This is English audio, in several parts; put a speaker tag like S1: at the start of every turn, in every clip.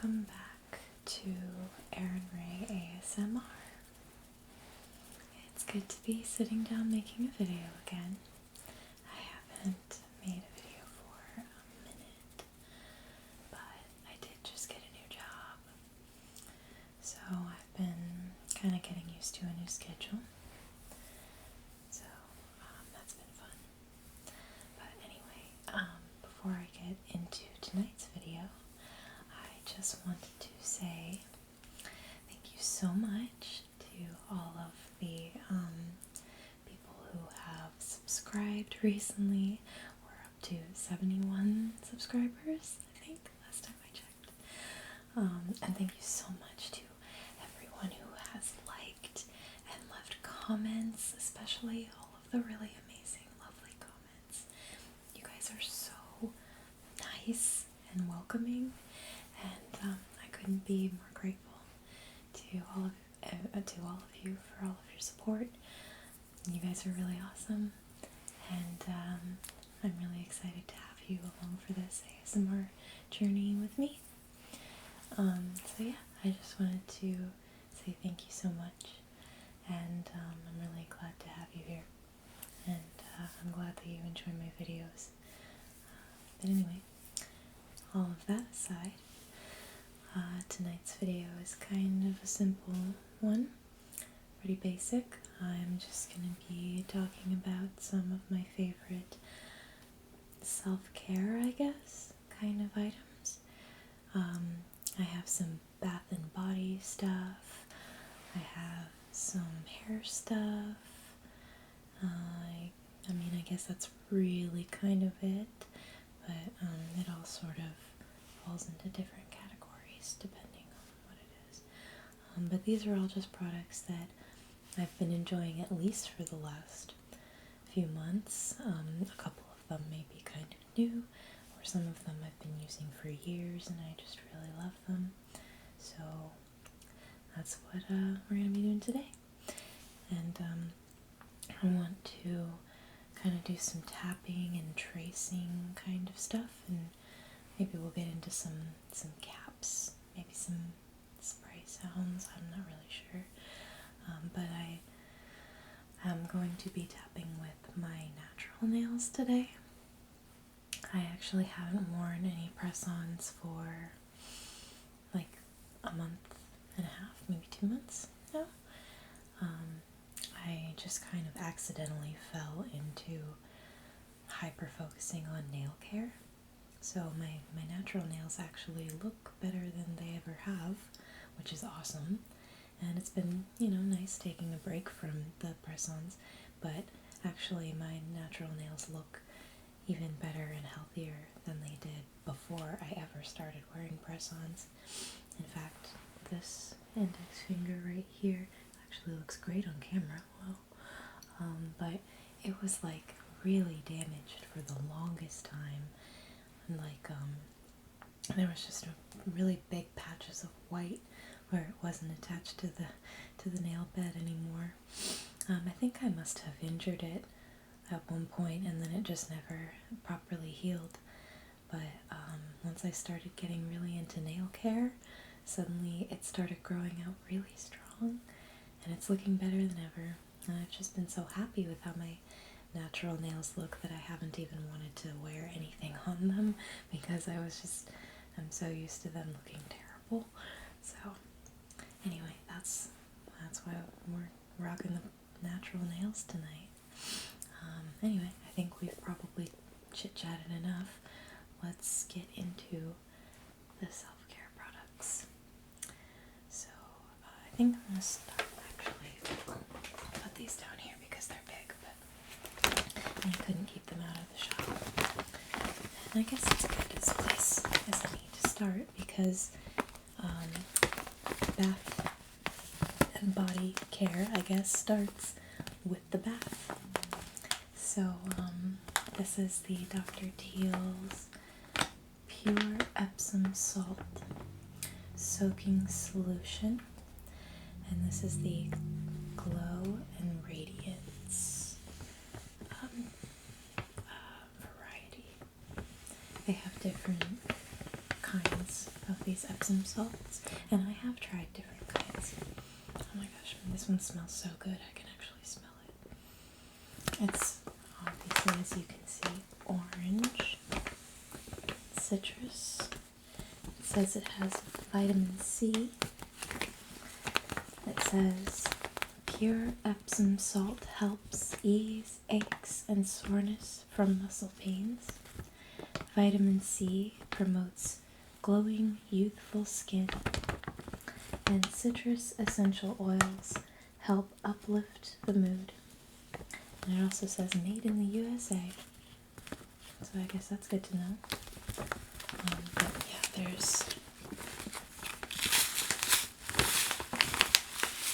S1: welcome back to Erin Ray ASMR. It's good to be sitting down making a video again. I haven't made a video for a minute, but I did just get a new job. So I've been kind of getting used to a new schedule. So that's been fun. But anyway, before I get into tonight's video, I just wanted to say thank you so much to all of the people who have subscribed recently. We're up to 71 subscribers, I think, last time I checked. And thank you so much to everyone who has liked and left comments, especially all of the really amazing, lovely comments. You guys are so nice and welcoming, and I couldn't be more grateful to all of you for all of your support. You guys are really awesome, and I'm really excited to have you along for this ASMR journey with me. So yeah, I just wanted to say thank you so much, and I'm really glad to have you here, and I'm glad that you enjoy my videos. But anyway, all of that aside, tonight's video is kind of a simple one, pretty basic. I'm just going to be talking about some of my favorite self-care, I guess, kind of items. I have some bath and body stuff. I have some hair stuff. I mean, I guess that's really kind of it, but it all sort of falls into different categories depending on what it is. But these are all just products that I've been enjoying at least for the last few months. A couple of them may be kind of new, or some of them I've been using for years and I just really love them. So that's what we're going to be doing today. And I want to kind of do some tapping and tracing kind of stuff, and maybe we'll get into some caps, maybe some spray sounds, I'm not really sure. But I am going to be tapping with my natural nails today. I actually haven't worn any press-ons for like a month and a half, maybe 2 months now. I just kind of accidentally fell into hyper-focusing on nail care. So my natural nails actually look better than they ever have, which is awesome. And it's been, nice taking a break from the press-ons, but actually my natural nails look even better and healthier than they did before I ever started wearing press-ons. In fact, this index finger right here actually looks great on camera. Wow. But it was like really damaged for the longest time. And like, there was just really big patches of white where it wasn't attached to the nail bed anymore. I think I must have injured it at one point, and then it just never properly healed. But once I started getting really into nail care, suddenly it started growing out really strong, and it's looking better than ever. And I've just been so happy with how my natural nails look that I haven't even wanted to wear anything on them, because I'm so used to them looking terrible. So anyway, that's why we're rocking the natural nails tonight. Anyway, I think we've probably chit-chatted enough. Let's get into the self-care products. So I think I'm going to start, actually, I'll put these down here because they're big, but I couldn't keep them out of the shop. And I guess it's a good as place as any to start, because bath and body care, I guess, starts with the bath. So this is the Dr. Teal's Pure Epsom Salt Soaking Solution, and this is the Glow and Radiance variety. They have different kinds of these Epsom salts, and I have tried different kinds. Oh my gosh, this one smells so good, I can actually smell it. It's obviously, as you can see, orange, citrus. It says it has vitamin C. It says pure Epsom salt helps ease aches and soreness from muscle pains. Vitamin C promotes glowing, youthful skin. And citrus essential oils help uplift the mood. And it also says made in the USA. So I guess that's good to know. But yeah, there's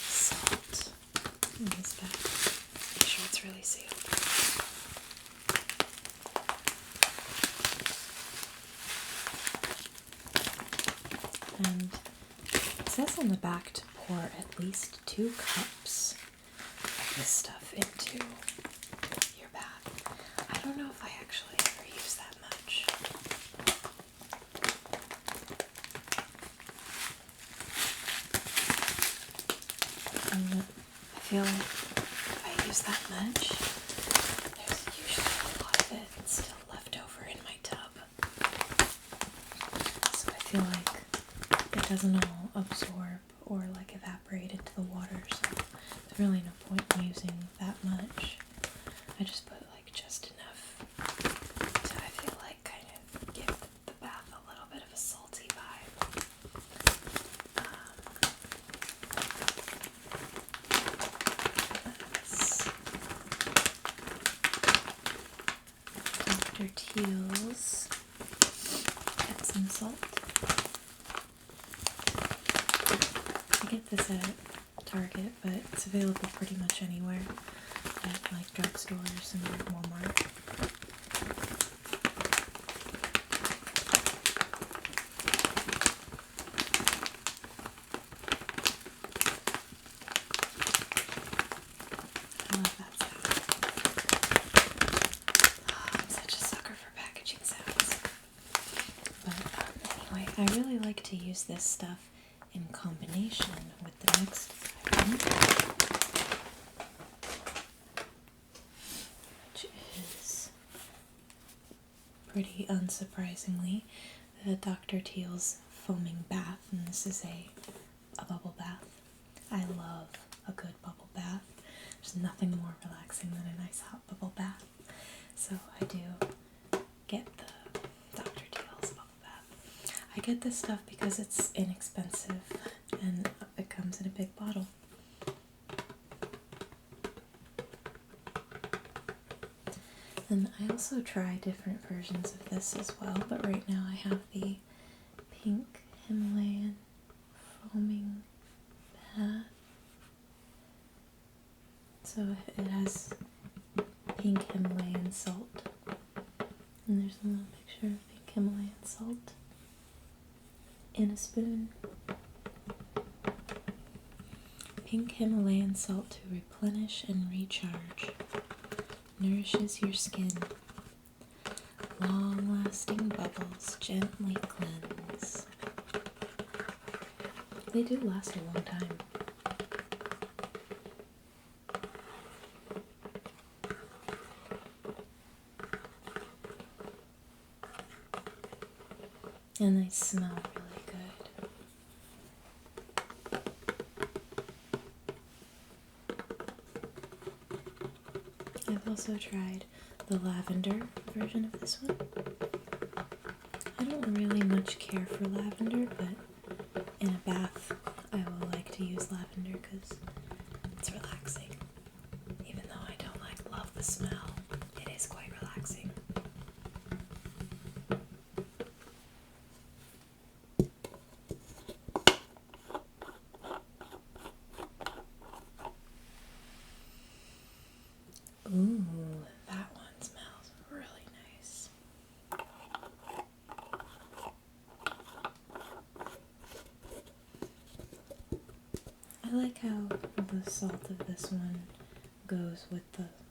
S1: salt in this bag. Make sure it's really sealed. And it says on the back to pour at least 2 cups of this stuff into your bath. I don't know if I actually ever use that much. I feel like if I use that much, there's usually a lot of it still left over in my tub. So I feel like it doesn't all absorb or like evaporate into the water, so there's really no point in using that much. I just put like just enough to, I feel like, kind of give the bath a little bit of a salty vibe. That's Dr. Teal's Epsom salt. I get this at Target, but it's available pretty much anywhere at like drugstores and Walmart. I love that sound. Oh, I'm such a sucker for packaging sounds. But anyway, I really like to use this stuff in combination with the next item, which is, pretty unsurprisingly, the Dr. Teal's foaming bath, and this is a bubble bath. I love a good bubble bath. There's nothing more relaxing than a nice hot bubble bath. So I do get the Dr. Teal's bubble bath. I get this stuff because it's inexpensive and it comes in a big bottle. And I also try different versions of this as well, but right now I have the pink Himalayan foaming bath. So it has pink Himalayan salt. And there's a little picture of pink Himalayan salt in a spoon. Pink Himalayan salt to replenish and recharge. Nourishes your skin. Long-lasting bubbles gently cleanse. They do last a long time. And they smell really good. I've also tried the lavender version of this one. I don't really much care for lavender, but in a bath I will like to use lavender because it's relaxing. Even though I don't love the smell, it is quite relaxing. Ooh, that one smells really nice. I like how the salt of this one goes with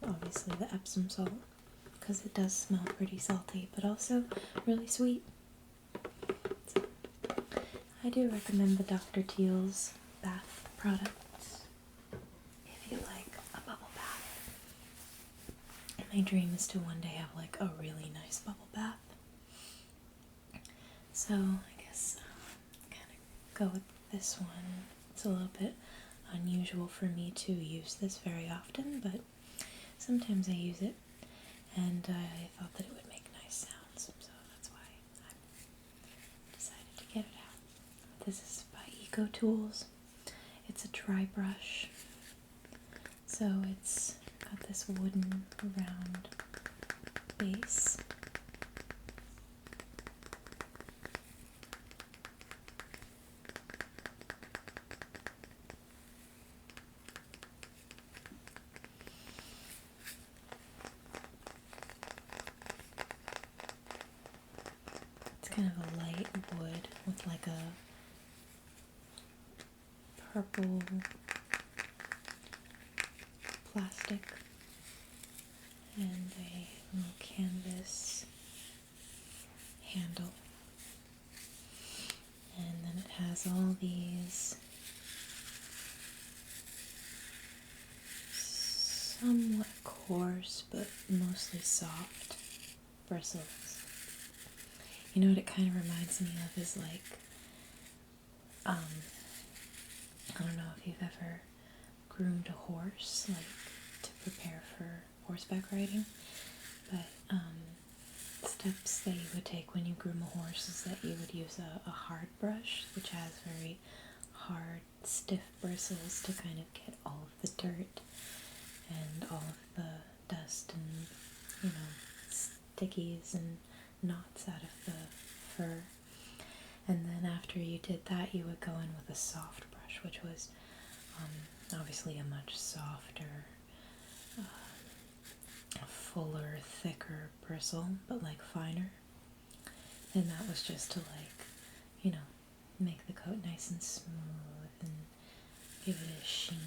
S1: obviously the Epsom salt, because it does smell pretty salty, but also really sweet. So I do recommend the Dr. Teal's bath products if you like a bubble bath. My dream is to one day have like a really nice bubble bath. So I guess kind of go with this one. It's a little bit unusual for me to use this very often, but sometimes I use it, and I thought that it would make nice sounds, so that's why I decided to get it out. This is by Eco Tools. It's a dry brush, so it's got this wooden round base. It's kind of a light wood with like a purple plastic and a little canvas handle. And then it has all these somewhat coarse but mostly soft bristles. You know what it kind of reminds me of is like, I don't know if you've ever groomed a horse, like to prepare for horseback riding, but steps that you would take when you groom a horse is that you would use a hard brush, which has very hard, stiff bristles to kind of get all of the dirt and all of the dust and, you know, stickies and knots out of the fur. And then after you did that, you would go in with a soft brush, which was obviously a much softer, fuller, thicker bristle, but like finer. And that was just to like, you know, make the coat nice and smooth and give it a sheen.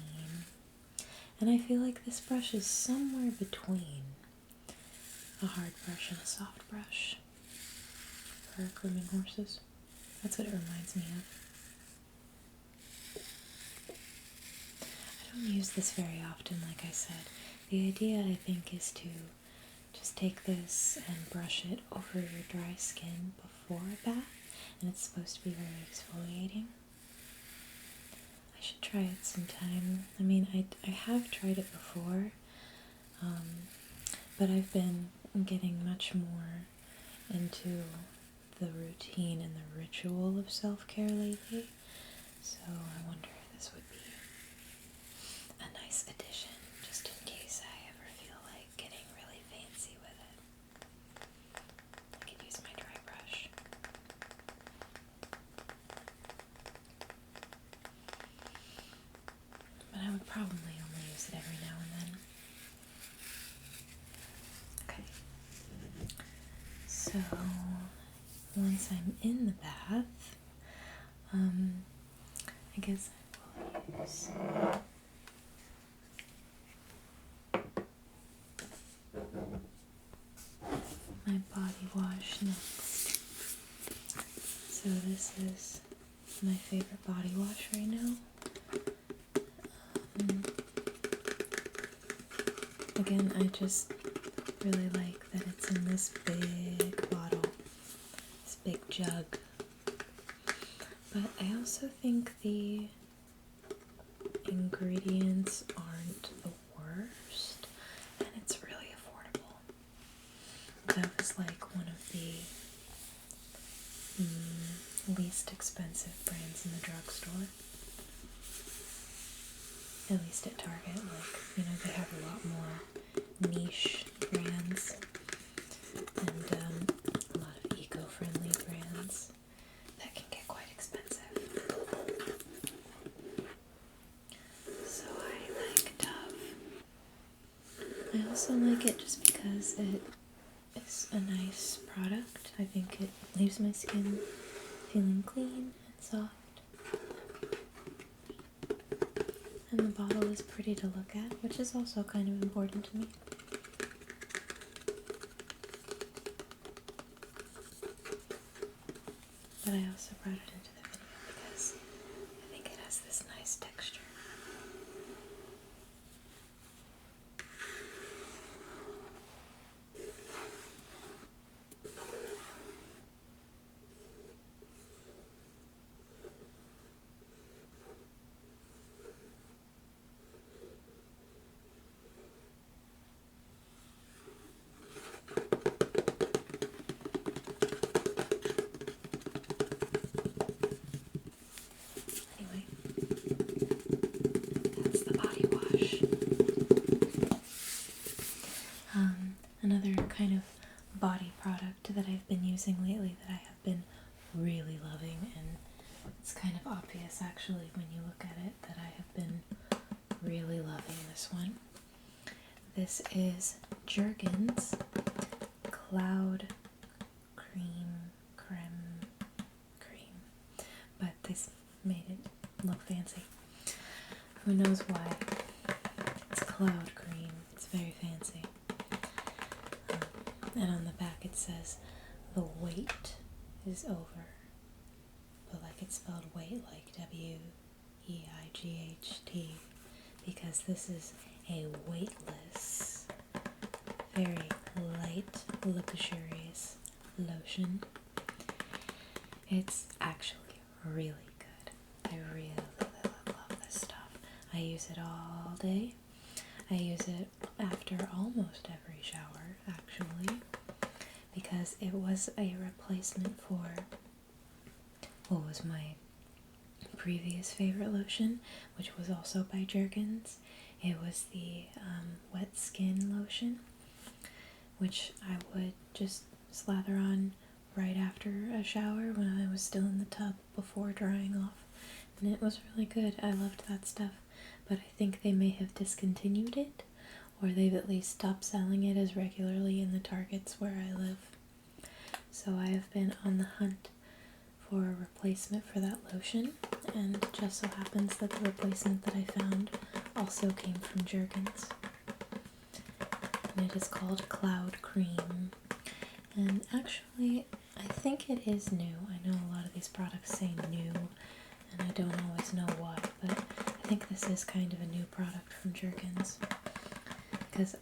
S1: And I feel like this brush is somewhere between a hard brush and a soft brush for grooming horses. That's what it reminds me of. I don't use this very often, like I said. The idea, I think, is to just take this and brush it over your dry skin before a bath, and it's supposed to be very exfoliating. I should try it sometime. I mean, I have tried it before, but I've been getting much more into the routine and the ritual of self-care lately, so I wonder if this would be a nice addition, just in case I ever feel like getting really fancy with it. I could use my dry brush. But I would probably only use it every now and then. Okay. So, once I'm in the bath, I guess I will use my body wash next. So this is my favorite body wash right now. Again, I just really like that it's in this big bottle, this big jug. But I also think the ingredients aren't the worst, and it's really affordable. That was like one of the least expensive brands in the drugstore. At least at Target. Like, you know, they have a lot more niche brands and a lot of eco-friendly brands that can get quite expensive. So I like Dove. I also like it just because it is a nice product. I think it leaves my skin feeling clean and soft. And the bottle is pretty to look at, which is also kind of important to me. But I also brought it into the video body product that I've been using lately that I have been really loving, and it's kind of obvious actually when you look at it that I have been really loving this one. This is Jergens Cloud Creme, but this made it look fancy. Who knows why? It's cloud cream. It's very fancy. And on the back it says, "The wait is over." But like it's spelled wait like W-E-I-G-H-T, because this is a weightless, very light, luxurious lotion. It's actually really good. I really love this stuff. I use it all day. I use it after almost every shower, actually, because it was a replacement for what was my previous favorite lotion, which was also by Jergens. It was the wet skin lotion, which I would just slather on right after a shower when I was still in the tub before drying off, and it was really good. I loved that stuff, but I think they may have discontinued it, or they've at least stopped selling it as regularly in the Targets where I live. So I have been on the hunt for a replacement for that lotion, and it just so happens that the replacement that I found also came from Jergens. And it is called Cloud Cream. And actually, I think it is new. I know a lot of these products say new, and I don't always know why, but I think this is kind of a new product from Jergens. Because,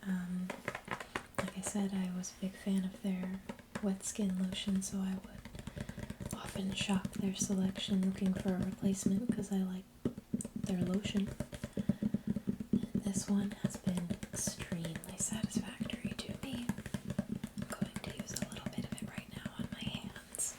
S1: like I said, I was a big fan of their wet skin lotion, so I would often shop their selection looking for a replacement because I like their lotion. And this one has been extremely satisfactory to me. I'm going to use a little bit of it right now on my hands.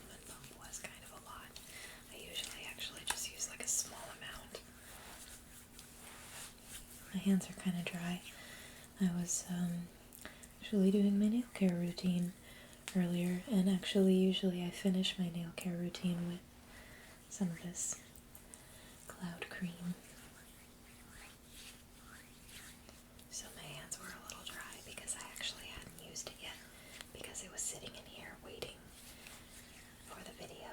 S1: One pump was kind of a lot. I usually actually just use like a small amount. My hands are kind of dry. I was actually doing my nail care routine earlier, and actually usually I finish my nail care routine with some of this cloud cream. So my hands were a little dry because I actually hadn't used it yet because it was sitting in here waiting for the video.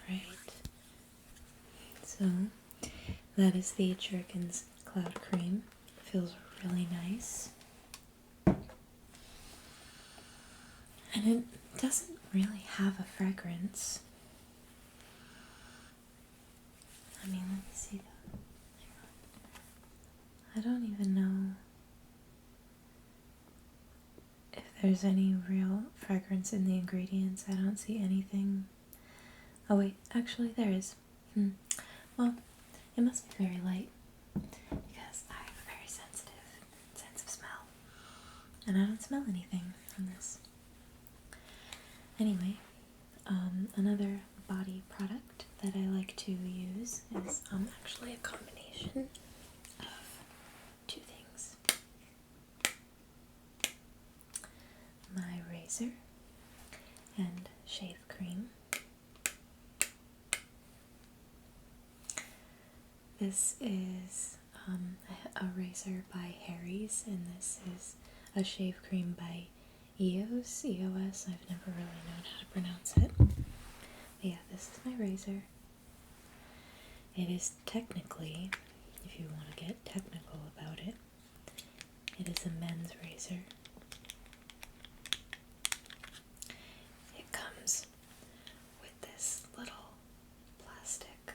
S1: Alright, so that is the Jergens Cloud Cream. It feels really nice. And it doesn't really have a fragrance. I mean, let me see that. I don't even know if there's any real fragrance in the ingredients. I don't see anything. Oh wait, actually there is. Well, it must be very light because I have a very sensitive sense of smell, and I don't smell anything from this. Anyway, another body product that I like to use is actually a combination of two things. My razor and shave cream. This is a razor by Harry's, and this is a shave cream by EOS. I've never really known how to pronounce it. But yeah, this is my razor. It is technically, if you want to get technical about it, it is a men's razor. It comes with this little plastic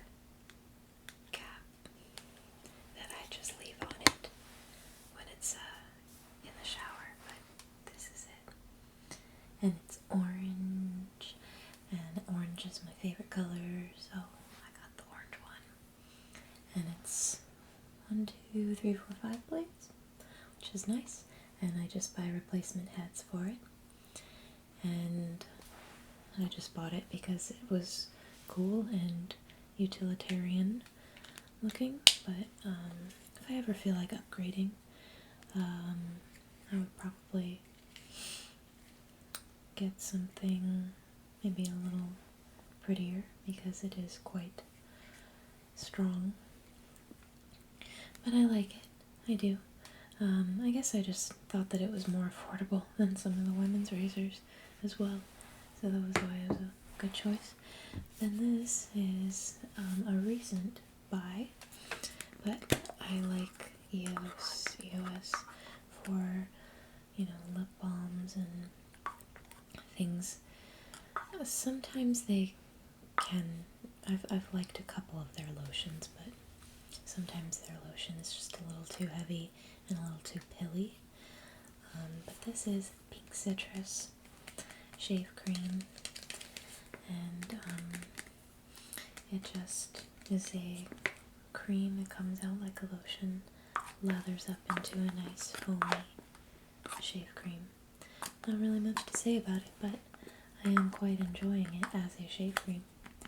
S1: cap that I just leave on it when it's in the shower, but this is it. And it's orange, and orange is my favorite color, so I got the orange one. And it's 1, 2, 3, 4, 5 blades, which is nice, and I just buy replacement heads for it. And I just bought it because it was cool and utilitarian looking, but if I ever feel like upgrading, I would probably get something maybe a little prettier because it is quite strong. But I like it. I do. I guess I just thought that it was more affordable than some of the women's razors as well. So that was why it was a good choice. Then this is a recent buy, but I like EOS for, lip balms and things. Sometimes they can, I've liked a couple of their lotions, but sometimes their lotion is just a little too heavy and a little too pilly. But this is Pink Citrus Shave Cream, and it just is a cream. It comes out like a lotion, lathers up into a nice foamy shave cream. Not really much to say about it, but I am quite enjoying it as a shave cream.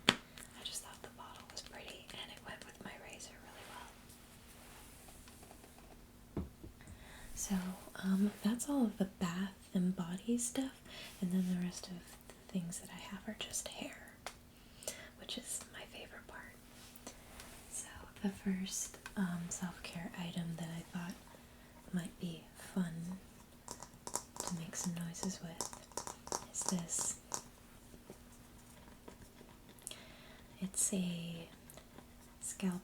S1: I just thought the bottle was pretty and it went with my razor really well. So that's all of the bath and body stuff, and then the rest of the things that I have are just hair, which is my favorite part. So the first self-care item that I thought might be fun to make some noises with is this. It's a scalp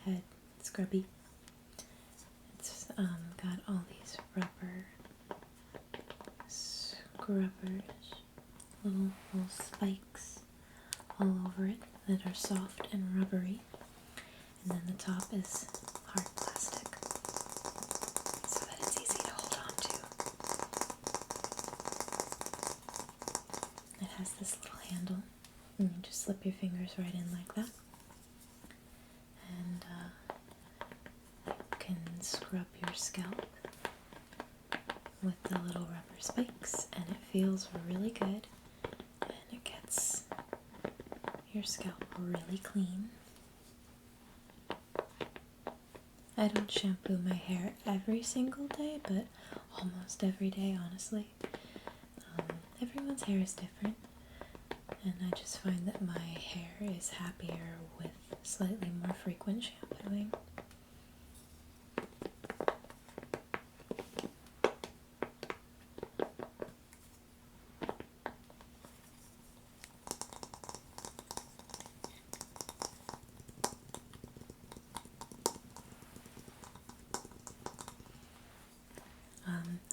S1: head scrubby. It's got all these rubber scrubbers, little spikes all over it that are soft and rubbery, and then the top is hard plastic so that it's easy to hold on to. It has this little handle, and you just slip your fingers right in like that, and you can scrub your scalp with the little rubber spikes, and it feels really good, and it gets your scalp really clean. I don't shampoo my hair every single day, but almost every day, honestly. Everyone's hair is different, and I just find that my hair is happier with slightly more frequent shampooing.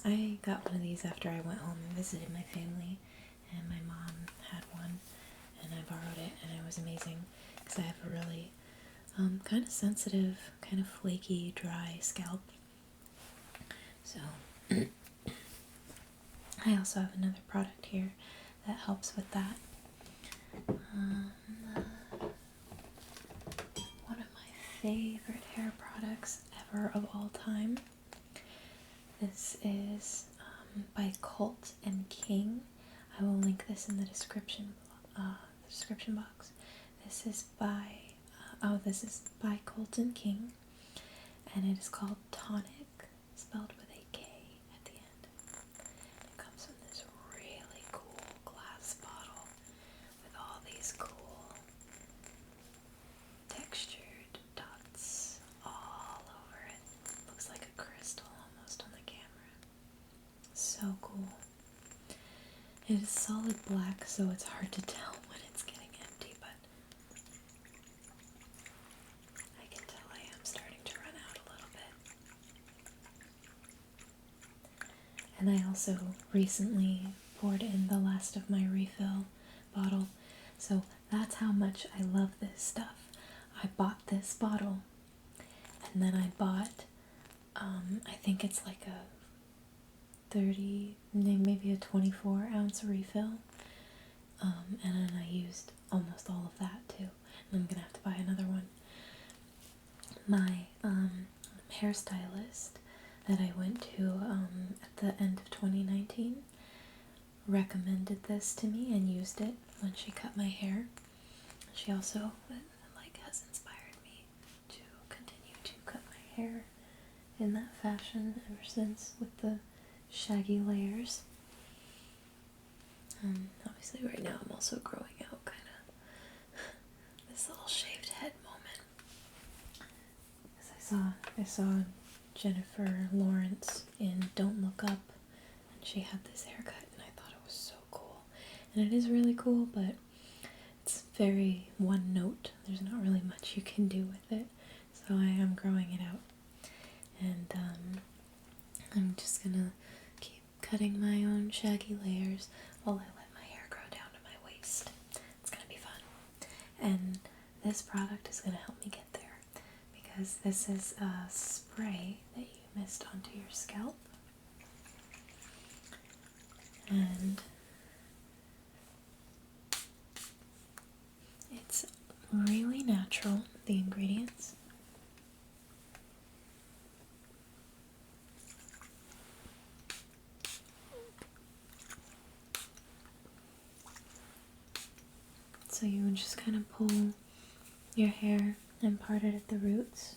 S1: I got one of these after I went home and visited my family, and my mom had one, and I borrowed it, and it was amazing because I have a really kind of sensitive, kind of flaky, dry scalp. So I also have another product here that helps with that. One of my favorite hair products ever of all time. This is by Colt and King. I will link this in the description box. This is by Colt and King, and it is called Tonic, spelled with a K at the end. It comes in this really cool glass bottle with all these cool textured dots all over it. Looks like a crystal almost on the camera. So cool. It is solid black, so it's hard to tell when it's getting empty, but I can tell I am starting to run out a little bit. And I also recently poured in the last of my refill bottle, so that's how much I love this stuff. I bought this bottle, and then I bought, I think it's like a 30, maybe a 24 ounce refill, and then I used almost all of that too, and I'm gonna have to buy another one. My hairstylist that I went to at the end of 2019 recommended this to me and used it when she cut my hair. She also has inspired me to continue to cut my hair in that fashion ever since, with the shaggy layers. Obviously right now I'm also growing out kind of this little shaved head moment. I saw Jennifer Lawrence in Don't Look Up, and she had this haircut, and I thought it was so cool. And it is really cool, but it's very one note. There's not really much you can do with it, so I am growing it out. And I'm just gonna keep cutting my own shaggy layers while I let my hair grow down to my waist. It's gonna be fun. And this product is gonna help me get there, because this is a spray that you mist onto your scalp. And it's really natural, the ingredients. So you would just kind of pull your hair and part it at the roots,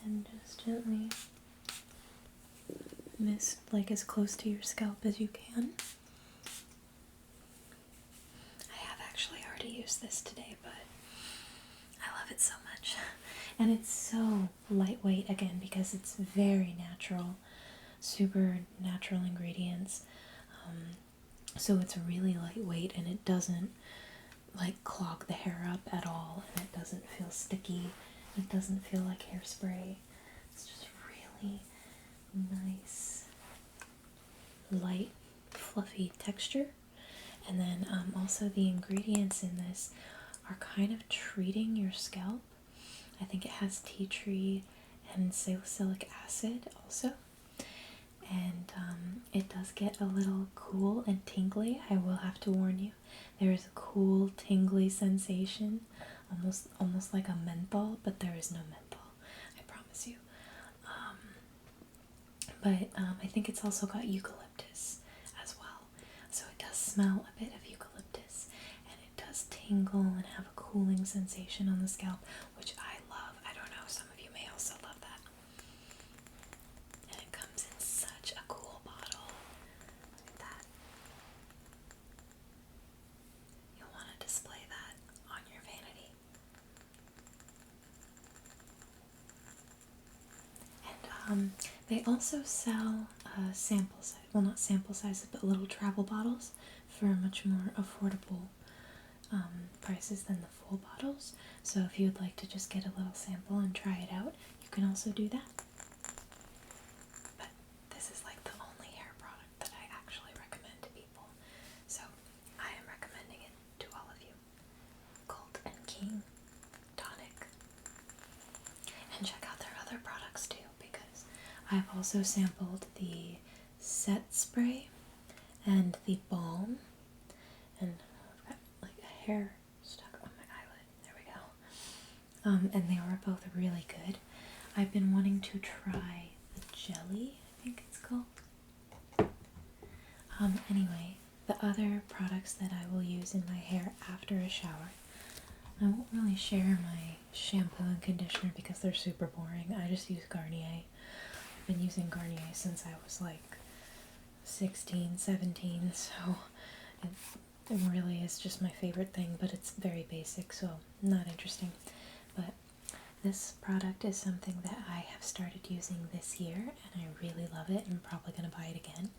S1: and just gently mist as close to your scalp as you can. I have actually already used this today, but I love it so much. And it's so lightweight, again, because it's very natural, super natural ingredients. So it's really lightweight, and it doesn't clog the hair up at all, and it doesn't feel sticky. It doesn't feel like hairspray. It's just really nice, light, fluffy texture. And then also the ingredients in this are kind of treating your scalp. I think it has tea tree and salicylic acid also. And it does get a little cool and tingly. I will have to warn you, there is a cool, tingly sensation, almost like a menthol, but there is no menthol, I promise you. But I think it's also got eucalyptus as well, so it does smell a bit of eucalyptus, and it does tingle and have a cooling sensation on the scalp, which I love. I don't know, some of you may also love that. And it comes in such a cool bottle. Look at that. You'll want to display that on your vanity. And they also sell sample size, well, not sample sizes, but little travel bottles for much more affordable prices than the full bottles. So if you would like to just get a little sample and try it out, you can also do that. But this is the only hair product that I actually recommend to people, so I am recommending it to all of you. Cult and King Tonic. And check out their other products too, because I've also sampled the set spray and the balm, and I've got a hair stuck on my eyelid. There we go. And they were both really good. I've been wanting to try the jelly, I think it's called. Anyway, the other products that I will use in my hair after a shower, I won't really share my shampoo and conditioner because they're super boring. I just use Garnier. I've been using Garnier since I was 16, 17, so it really is just my favorite thing, but it's very basic, so not interesting. But this product is something that I have started using this year, and I really love it. I'm probably going to buy it again.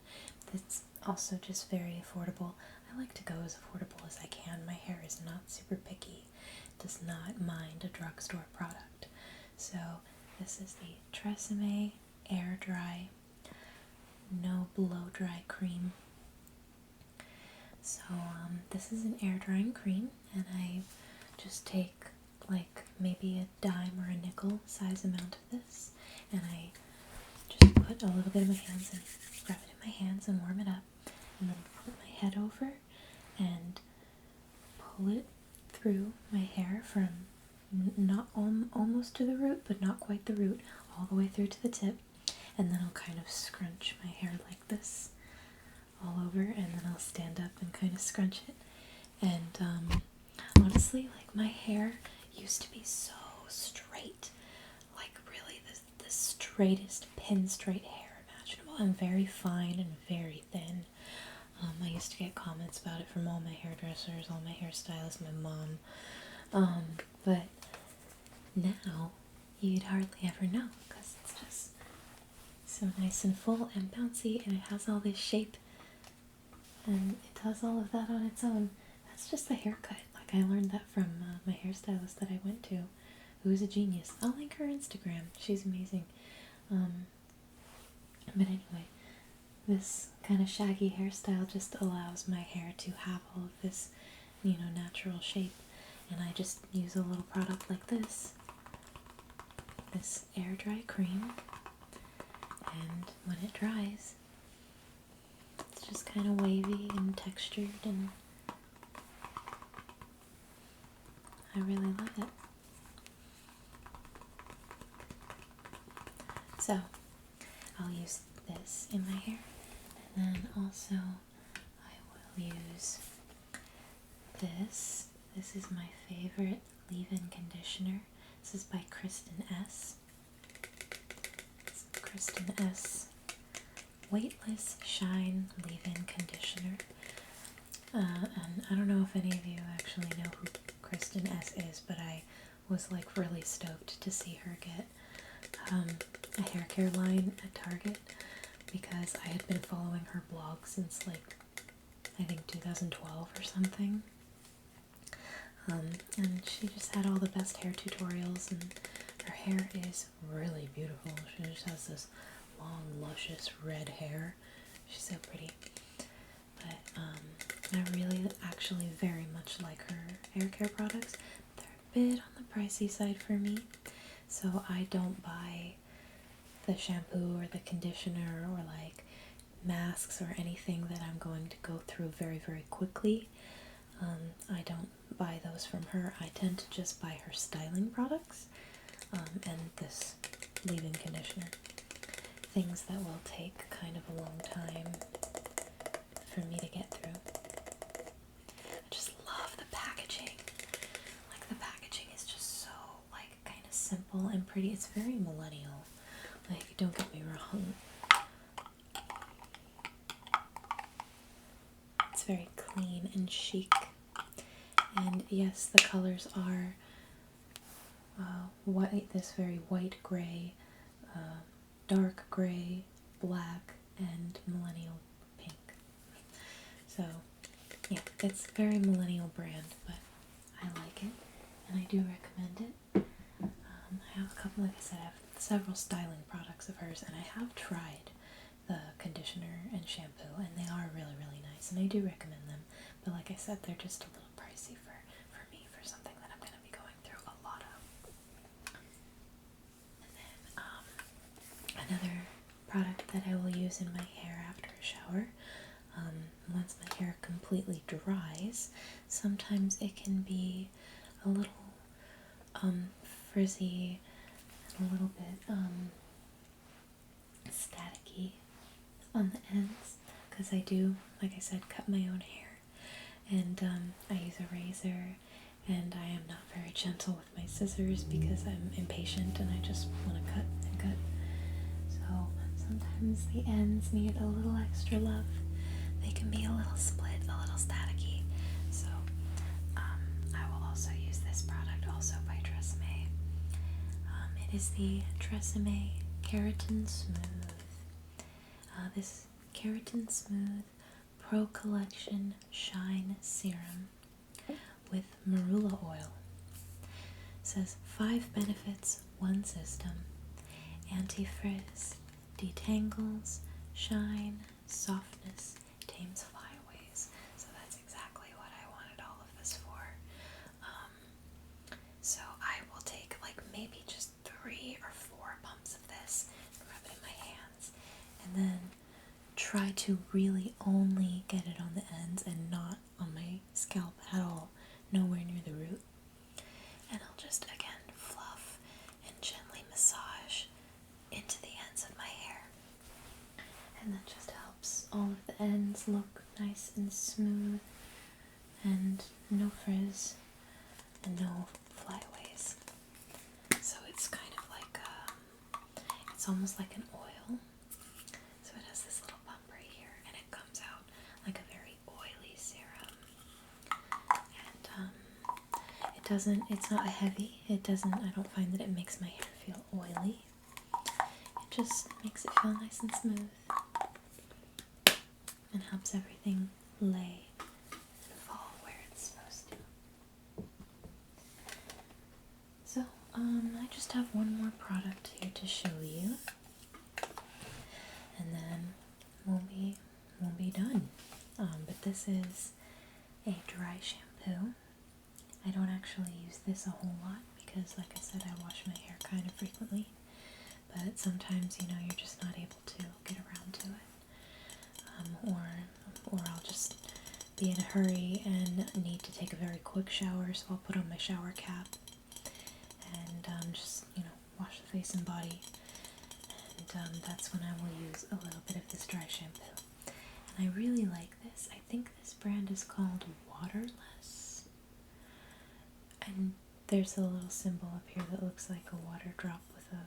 S1: It's also just very affordable. I like to go as affordable as I can. My hair is not super picky, does not mind a drugstore product. So this is the Tresemme Air Dry No Blow Dry Cream. So this is an air drying cream, and I just take maybe a dime or a nickel size amount of this, and I just put a little bit of my hands and rub it in my hands and warm it up, and then put my head over and pull it through my hair from not almost to the root, but not quite the root, all the way through to the tip, and then I'll kind of scrunch my hair like this all over, and then I'll stand up and kind of scrunch it. And honestly, like, my hair used to be so straight, like really the straightest pin straight hair imaginable, and very fine and very thin. I used to get comments about it from all my hairdressers, all my hairstylists, my mom. But now you'd hardly ever know because it's just so nice and full and bouncy, and it has all this shape, and it does all of that on its own. That's just a haircut. Like, I learned that from my hairstylist that I went to, who's a genius. I'll link her Instagram. She's amazing. But anyway, this kind of shaggy hairstyle just allows my hair to have all of this, natural shape. And I just use a little product like this air dry cream, and when it dries, it's just kind of wavy and textured, and I really love it. So I'll use this in my hair, and then also I will use this. This is my favorite leave-in conditioner. This is by Kristen S. It's Kristen S. Weightless Shine Leave-In Conditioner. And I don't know if any of you actually know who Kristen S is, but I was like really stoked to see her get a hair care line at Target, because I had been following her blog since like I think 2012 or something. And she just had all the best hair tutorials, and her hair is really beautiful. She just has this long, luscious red hair. She's so pretty. But I really actually very much like her hair care products. They're a bit on the pricey side for me, so I don't buy the shampoo or the conditioner or like masks or anything that I'm going to go through very, very quickly. I don't buy those from her. I tend to just buy her styling products and this leave-in conditioner. Things that will take kind of a long time for me to get through. I just love the packaging. Like, the packaging is just so like kind of simple and pretty. It's very millennial. Like, don't get me wrong. It's very clean and chic. And yes, the colors are white, this very white gray, dark gray, black, and millennial pink. So yeah, it's a very millennial brand, but I like it, and I do recommend it. I have a couple, like I said, I have several styling products of hers, and I have tried the conditioner and shampoo, and they are really, really nice, and I do recommend them. But like I said, they're just a little pricey for me, for something that I'm going to be going through a lot of. And then another product that I will use in my hair after a shower, once my hair completely dries, sometimes it can be a little frizzy and a little bit staticky on the ends, because I do, like I said, cut my own hair, and I use a razor, and I am not very gentle with my scissors because I'm impatient and I just want to cut and cut. So sometimes the ends need a little extra love. They can be a little split, a little staticky. So I will also use this product, also by Tresemme. It is the Tresemme Keratin Smooth. This Keratin Smooth Pro Collection Shine Serum with marula oil. It says 5 benefits, 1 system. Anti-frizz, detangles, shine, softness, tames flyaways. So that's exactly what I wanted all of this for. So I will take like maybe just 3 or 4 pumps of this, rub it in my hands, and then try to really only get it on the ends and not on my scalp at all, nowhere near the root. And I'll just again fluff and gently massage into the ends of my hair, and that just helps all of the ends does look nice and smooth and no frizz and no flyaways. So it's kind of like it's almost like an oil. So it has this little bump right here, and it comes out like a very oily serum. And it's not heavy. I don't find that it makes my hair feel oily. It just makes it feel nice and smooth and helps everything lay and fall where it's supposed to. So, I just have one more product here to show you, and then we'll be done. But this is a dry shampoo. I don't actually use this a whole lot because, like I said, I wash my hair kind of frequently. But sometimes, you're just not able to get around to it, or I'll just be in a hurry and need to take a very quick shower, so I'll put on my shower cap and just wash the face and body, and that's when I will use a little bit of this dry shampoo. And I really like this. I think this brand is called Waterless, and there's a little symbol up here that looks like a water drop with a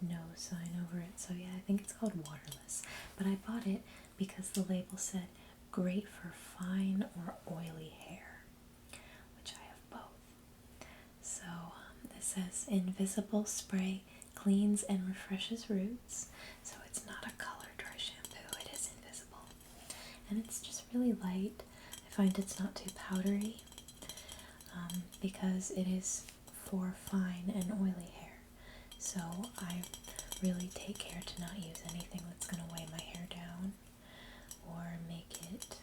S1: no sign over it. So yeah, I think it's called Waterless. But I bought it because the label said great for fine or oily hair, which I have both. So this says invisible spray cleans and refreshes roots. So it's not a color dry shampoo, it is invisible. And it's just really light. I find it's not too powdery because it is for fine and oily hair. So I really take care to not use anything that's going to weigh my hair down or make it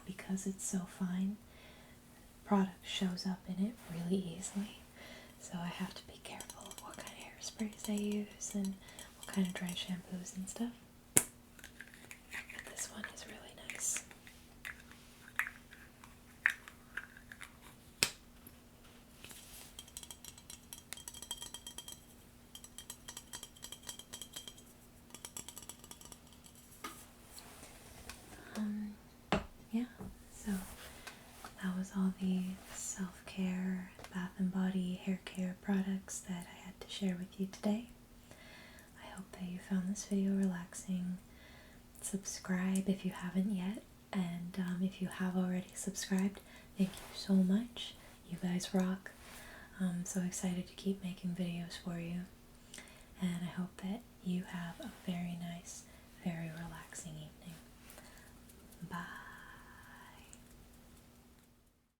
S1: because it's so fine, product shows up in it really easily. So I have to be careful of what kind of hairsprays I use and what kind of dry shampoos and stuff. But this one is really nice. Yeah, so that was all the self-care, bath and body, hair care products that I had to share with you today. I hope that you found this video relaxing. Subscribe if you haven't yet, and if you have already subscribed, thank you so much. You guys rock. I'm so excited to keep making videos for you, and I hope that you have a very nice, very relaxing evening. Bye.